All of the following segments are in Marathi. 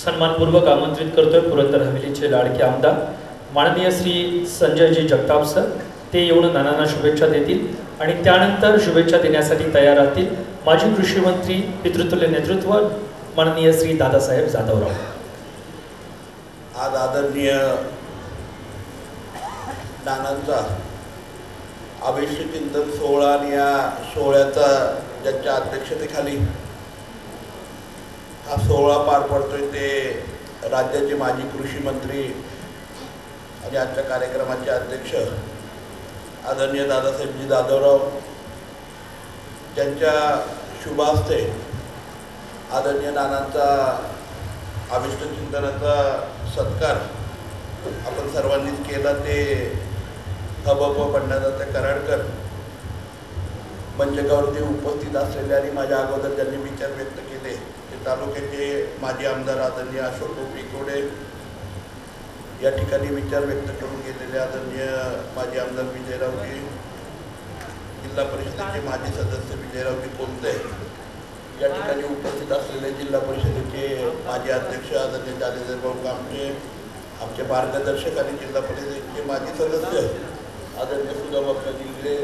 सन्मानपूर्वक आमंत्रित करतोय पुरंदर हवेलीचे लाडके आमदार माननीय श्री संजयजी जगताप सर। ते येऊन नानांना शुभेच्छा देतील आणि त्यानंतर शुभेच्छा देण्यासाठी तयार राहतील माजी कृषी मंत्री पितृतुल्य नेतृत्व माननीय श्री दादासाहेब जाधवराव। आज आदरणीय नानांचा अभिषेक चिंतन सोहळा आणि या सोहळ्याचा ज्यांच्या अध्यक्षतेखाली हा सोहळा पार पडतोय ते राज्याचे माजी कृषी मंत्री आणि आजच्या कार्यक्रमाचे अध्यक्ष आदरणीय दादासाहेबजी जाधवराव ज्यांच्या शुभ हस्ते आदरणीय नानांचा अभिष्ट चिंतनाचा सत्कार आपण सर्वांनीच केला। ते हबप पंढरनाथ कराडकर मंचकावरती उपस्थित असलेले आणि माझ्या अगोदर ज्यांनी विचार व्यक्त केले ते तालुक्याचे माजी आमदार आदरणीय अशोक पिकोडे, या ठिकाणी विचार व्यक्त करून गेलेले आदरणीय माजी आमदार विजयरावजी, जिल्हा परिषदेचे माजी सदस्य विजयरावजी कोलते, या ठिकाणी उपस्थित असलेले जिल्हा परिषदेचे माजी अध्यक्ष आदरणीय जालेदरभाऊ कामटे, आमचे मार्गदर्शक आणि जिल्हा परिषदेचे माजी सदस्य आदरणीय सुधाबाबा जिल्हे,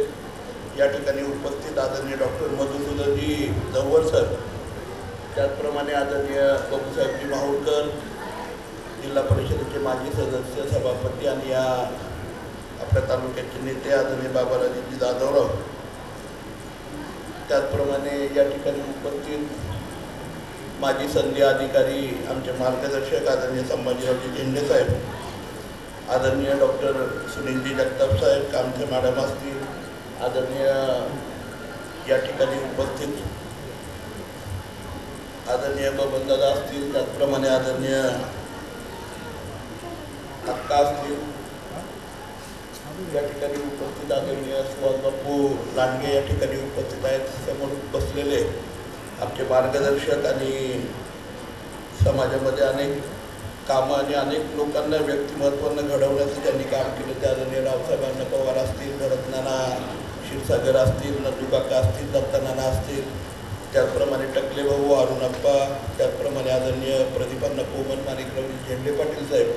या ठिकाणी उपस्थित आदरणीय डॉक्टर मधुसूदनजी जव्हर सर, त्याचप्रमाणे आदरणीय बाबूसाहेबजी माहुरकर, जिल्हा परिषदेचे माजी सदस्य सभापती आणि या आपल्या तालुक्याचे नेते आदरणीय बाबारावजी जाधवराव, त्याचप्रमाणे या ठिकाणी उपस्थित माजी संधी अधिकारी आमचे मार्गदर्शक आदरणीय संभाजीरावजी झेंडे साहेब, आदरणीय डॉक्टर सुनीलजी जगताप साहेब कामथे मॅडम असतील, आदरणीय या ठिकाणी उपस्थित आदरणीय बबनदादा असतील, त्याचप्रमाणे आदरणीय अक्का असतील, या ठिकाणी उपस्थित आदरणीय सुहास बापू लांडगे या ठिकाणी उपस्थित आहेत। समोर बसलेले आमचे मार्गदर्शक आणि समाजामध्ये अनेक कामं आणि अनेक लोकांना व्यक्तिमत्वानं घडवण्याचं त्यांनी काम केलं ते आदरणीय रावसाहेब अण्णा पवार असतील, भरतनाना क्षीरसागर असतील, नंदूकाका असतील, दत्तानाना असतील, त्याचप्रमाणे टकले भाऊ अरुणप्पा, त्याचप्रमाणे आदरणीय प्रदीपांना कोमल माणिकरावजी झेंडे पाटील साहेब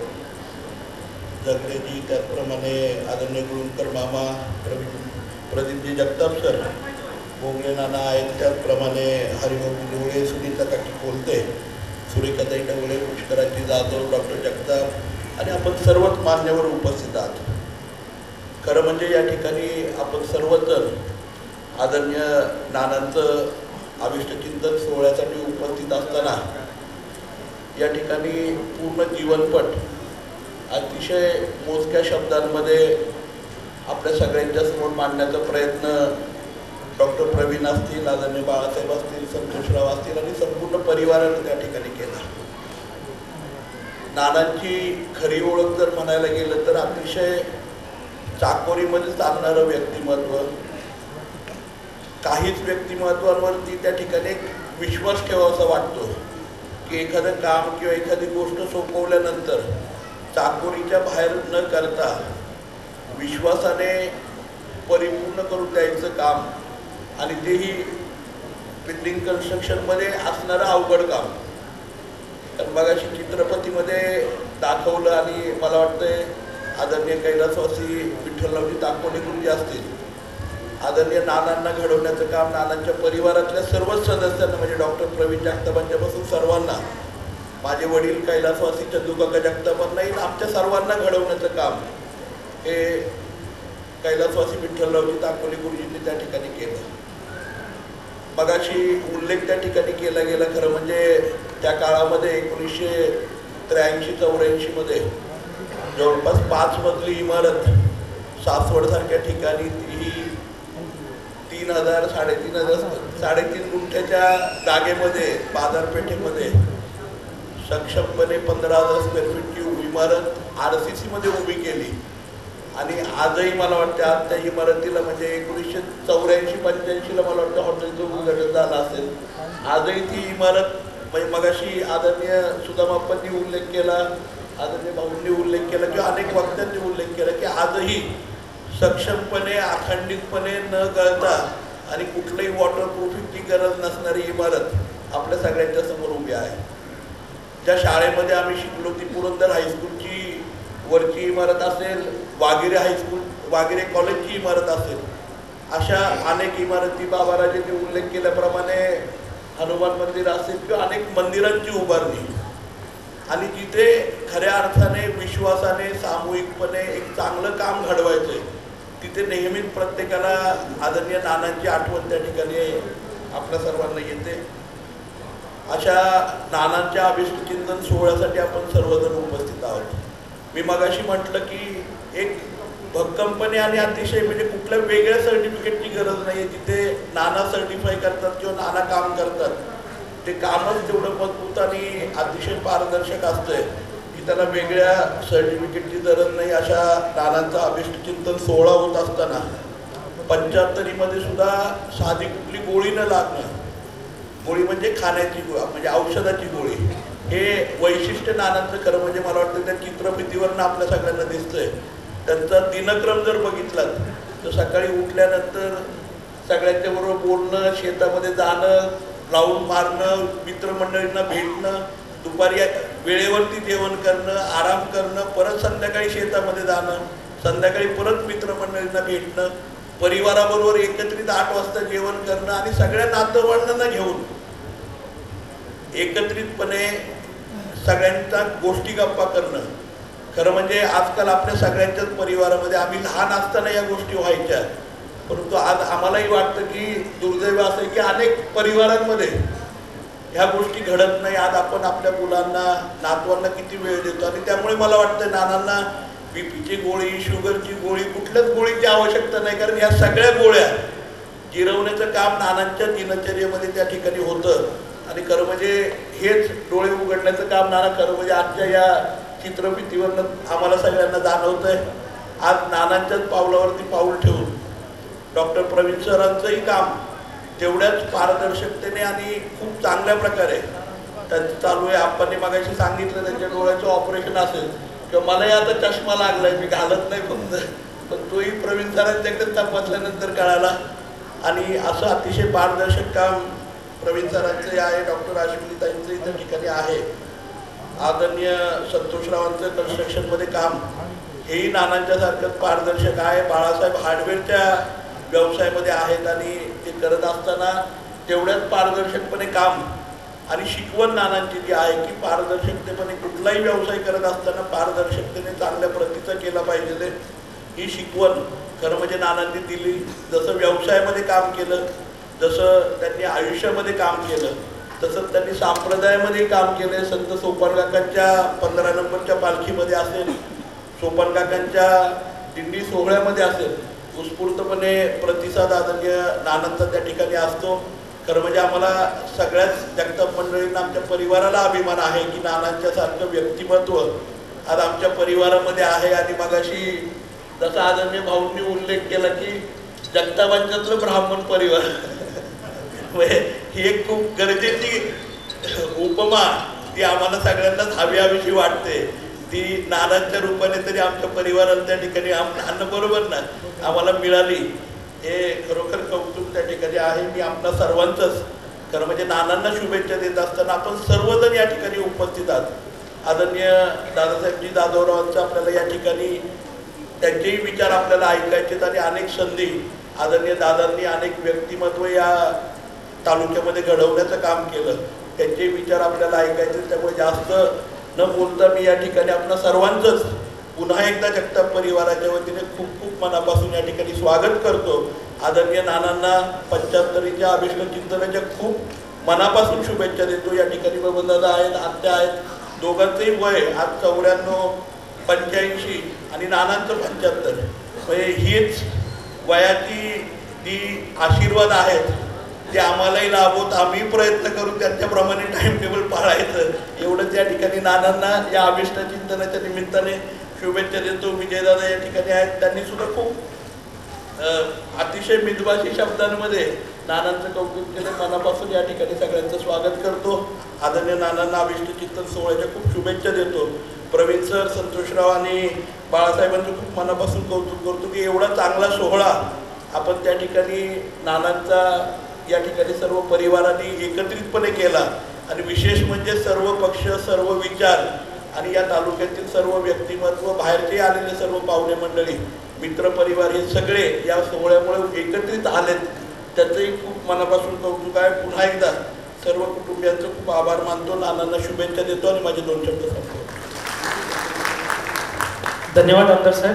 जगडेजी, त्याचप्रमाणे आदरणीय गुळूंकर मामा, प्रदीपजी जगताप सर, बोंगले नाना आहेत, त्याचप्रमाणे हरिभाऊ डोळे, सुनीता काकी कोलते, सुरेखाताई डवळे, पुष्कराजी जाधव, डॉक्टर जगताप आणि आपण सर्वच मान्यवर उपस्थित आहात। खरं म्हणजे या ठिकाणी आपण सर्वजण आदरणीय नानांचं अभिष्ट चिंतन सोहळ्यासाठी उपस्थित असताना या ठिकाणी पूर्ण जीवनपट अतिशय मोजक्या शब्दांमध्ये आपल्या सगळ्यांच्या समोर मांडण्याचा प्रयत्न डॉक्टर प्रवीण असतील, आदरणीय बाळासाहेब असतील, संतोषराव असतील आणि संपूर्ण परिवारानं त्या ठिकाणी केला। नानांची खरी ओळख जर म्हणायला गेलं तर अतिशय चाकोरीमध्ये चालणारं व्यक्तिमत्व, काहीच व्यक्तिमत्वांवरती त्या ठिकाणी एक विश्वास ठेवावासा वाटतो की एखादं काम किंवा एखादी गोष्ट सोपवल्यानंतर चाकोरीच्या बाहेर न करता विश्वासाने परिपूर्ण करून द्यायचं काम आणि तेही बिल्डिंग कन्स्ट्रक्शनमध्ये असणारं अवघड काम। तर मगाशी चित्रपतीमध्ये दाखवलं आणि मला वाटतंय आदरणीय कैलासवासी विठ्ठलरावजी ताकवणे गुरुजी असतील, आदरणीय नानांना घडवण्याचं काम नानांच्या परिवारातल्या सर्वच सदस्यांना म्हणजे डॉक्टर प्रवीण जगतापांच्यापासून सर्वांना, माझे वडील कैलासवासी चंदूकाका जगतापांनाही आमच्या सर्वांना घडवण्याचं काम हे कैलासवासी विठ्ठलरावजी ताकवणे गुरुजींनी त्या ठिकाणी केलं। मगाशी उल्लेख त्या ठिकाणी केला गेला। खरं म्हणजे त्या काळामध्ये 1983-84 मध्ये जवळपास 5 मजली इमारत सासवडसारख्या ठिकाणी ही 3,000-3,500 गुंठ्याच्या जागेमध्ये बाजारपेठेमध्ये सक्षमपणे 15,000 स्क्वेअर फीटची इमारत RCC मध्ये उभी केली आणि आजही मला वाटतं आज त्या इमारतीला म्हणजे 1984-85 मला वाटतं हॉटेलचं उद्घाटन झालं असेल। आजही ती इमारत म्हणजे मगाशी आदरणीय सुदामाप्पांनी उल्लेख केला, आदरणीय भाऊंनी उल्लेख केला किंवा अनेक वक्त्यांनी उल्लेख केला की आजही सक्षमपणे अखंडितपणे न गळता आणि कुठल्याही वॉटरप्रूफिंगची गरज नसणारी इमारत आपल्या सगळ्यांच्या समोर उभी आहे। ज्या शाळेमध्ये आम्ही शिकलो ती पुरंदर हायस्कूलची वरची इमारत असेल, वागिरे कॉलेजची इमारत असेल, अशा अनेक इमारती बाबाराजांनी उल्लेख केल्याप्रमाणे हनुमान मंदिर असेल किंवा अनेक मंदिरांची उभारणी आणि जिथे खऱ्या अर्थाने विश्वासाने सामूहिकपणे एक चांगलं काम घडवायचंय तिथे नेहमीच प्रत्येकाला आदरणीय नानांची आठवण त्या ठिकाणी आपल्या सर्वांना येते. अशा नानांच्या अभिष्टचिंतन सोहळ्यासाठी आपण सर्वजण उपस्थित आहोत. मी मगाशी म्हटलं की एक भक्कमपणे आणि अतिशय म्हणजे कुठल्या वेगळ्या सर्टिफिकेटची गरज नाही. जिथे नाना सर्टिफाय करतात किंवा नाना काम करतात ते कामच तेवढं मजबूत आणि अतिशय पारदर्शक असतंय की त्याला वेगळ्या सर्टिफिकेटची गरज नाही. अशा नानांचा अभिष्टचिंतन सोहळा होत असताना 75मध्ये सुद्धा साधी कुठली गोळी न लागणं, गोळी म्हणजे खाण्याची म्हणजे औषधाची गोळी, हे वैशिष्ट्य नानांचं खरं म्हणजे मला वाटतं त्या चित्रफितीवरनं आपल्या सगळ्यांना दिसतंय. त्यांचा दिनक्रम जर बघितलात तर सकाळी उठल्यानंतर सगळ्यांच्या बरोबर बोलणं, शेतामध्ये जाणं, राऊंड मारणं, मित्रमंडळींना भेटणं, दुपारी वेळेवरती जेवण करणं, आराम करणं, परत संध्याकाळी शेतामध्ये जाणं, संध्याकाळी परत मित्रमंडळींना भेटणं, परिवाराबरोबर एकत्रित 8 वाजता जेवण करणं आणि सगळ्या नातेवाईकांना घेऊन एकत्रितपणे सगळ्यांच्या गोष्टी गप्पा करणं. खरं म्हणजे आजकाल आपल्या सगळ्यांच्याच परिवारामध्ये आम्ही लहान असताना या गोष्टी व्हायच्या, परंतु आज आम्हालाही वाटतं की दुर्दैव असं आहे की अनेक परिवारांमध्ये ह्या गोष्टी घडत नाही. आज आपण आपल्या मुलांना, नातवांना किती वेळ देतो आणि त्यामुळे मला वाटतं नानांना बीपीची गोळी, शुगरची गोळी, कुठल्याच गोळीची आवश्यकता नाही, कारण ह्या सगळ्या गोळ्या जिरवण्याचं काम नानांच्या दिनचर्येमध्ये त्या ठिकाणी होतं. आणि खरं म्हणजे हेच डोळे उघडण्याचं काम नाना खरं म्हणजे आजच्या या चित्रफितीवरनं आम्हाला सगळ्यांना जाणवतंय. आज नानांच्याच पावलावरती पाऊल ठेवून डॉक्टर प्रवीण सरांचंही काम तेवढ्याच पारदर्शकतेने आणि खूप चांगल्या प्रकारे त्यांचं चालू आहे. आपण मगाशी सांगितलं त्यांच्या डोळ्याचं ऑपरेशन असेल किंवा मलाही आता चष्मा लागलाय, मी घालत नाही पण तोही प्रवीण सरांच्याकडे तपासल्यानंतर कळाला. आणि असं अतिशय पारदर्शक काम प्रवीण सरांचं आहे, डॉक्टर अश्विनीताईंचंही त्या ठिकाणी आहे. आदरणीय संतोषरावांचं कन्स्ट्रक्शनमध्ये काम हेही नानांच्या सारखंच पारदर्शक आहे. बाळासाहेब हार्डवेअरच्या व्यवसायामध्ये आहेत आणि ते करत असताना तेवढ्याच पारदर्शकपणे काम आणि शिकवण नानांची जी आहे की पारदर्शकतेपणे कुठलाही व्यवसाय करत असताना पारदर्शकतेने चांगल्या प्रतीचा केला पाहिजे, ही शिकवण खरं म्हणजे नानांनी दिली. जसं व्यवसायामध्ये काम केलं, जसं त्यांनी आयुष्यामध्ये काम केलं, तसंच त्यांनी संप्रदायामध्ये काम केलं. संत सोपान काकांच्या 15 नंबरच्या पालखीमध्ये असेल, सोपान काकांच्या दिंडी सोहळ्यामध्ये असेल, उत्स्फूर्तपणे प्रतिसाद आदरणीय नानांचा त्या ठिकाणी असतो. खरं म्हणजे आम्हाला सगळ्याच जगताप मंडळींना, आमच्या परिवाराला अभिमान आहे की नानांच्या सारखं व्यक्तिमत्व आज आमच्या परिवारामध्ये आहे. आणि मगाशी जसा आदरणीय भाऊंनी उल्लेख केला की जगतापांच्यातलं ब्राह्मण परिवार ही एक खूप गरजेची उपमा ती आम्हाला सगळ्यांनाच हवीशी वाटते. ती नानांच्या रूपाने तरी आमच्या परिवाराला त्या ठिकाणी आणणं बरोबर ना आम्हाला मिळाली, हे खरोखर कौतुक त्या ठिकाणी आहे. मी आपल्या सर्वांचंच खरं म्हणजे नानांना शुभेच्छा देत असताना आपण सर्वजण या ठिकाणी उपस्थित आहात. आदरणीय दादासाहेबजी जाधवरावांचं आपल्याला या ठिकाणी त्यांचेही विचार आपल्याला ऐकायचे आणि अनेक संधी आदरणीय दादांनी अनेक व्यक्तिमत्व या तालुक्यामध्ये घडवण्याचं काम केलं, त्यांचे विचार आपल्याला ऐकायचे. त्यामुळे जास्त न बोलता मी या ठिकाणी आपल्या सर्वांचंच पुन्हा एकदा जगताप परिवाराच्या वतीने खूप खूप मनापासून या ठिकाणी स्वागत करतो. आदरणीय नानांना 75च्या अभिष्ट चिंतनाच्या खूप मनापासून शुभेच्छा देतो. या ठिकाणी बबनदादा आहेत, आत्या आहेत, दोघांचंही वय आज 94, 85 आणि नानांचं 75. म्हणजे हीच वयाची जी आशीर्वाद आहेत ते आम्हालाही लाभवत आम्ही प्रयत्न करू त्यांच्याप्रमाणे टाइम टेबल पाळायचं, एवढंच या ठिकाणी नानांना या अभिष्ट चिंतनाच्या निमित्ताने शुभेच्छा देतो. विजयदादा या ठिकाणी आहेत, त्यांनी सुद्धा खूप अतिशय मितभाषी शब्दांमध्ये नानांचं कौतुक केलं. मनापासून या ठिकाणी सगळ्यांचं स्वागत करतो. आदरणीय नानांना अभिष्ट चिंतन सोहळ्याच्या खूप शुभेच्छा देतो. प्रवीण सर, संतोषराव आणि बाळासाहेबांचं खूप मनापासून कौतुक करतो की एवढा चांगला सोहळा आपण त्या ठिकाणी नानांचा या ठिकाणी सर्व परिवारांनी एकत्रितपणे केला आणि विशेष म्हणजे सर्व पक्ष, सर्व विचार आणि या तालुक्यातील सर्व व्यक्तिमत्व, बाहेरचे आलेले सर्व पाहुणे मंडळी, मित्रपरिवार हे सगळे या सोहळ्यामुळे एकत्रित आलेत, त्याचंही खूप मनापासून कौतुक आहे. पुन्हा एकदा सर्व कुटुंबियांचं खूप आभार मानतो, नानांना शुभेच्छा देतो आणि माझे 2 शब्द सांगतो. धन्यवाद आमदार साहेब.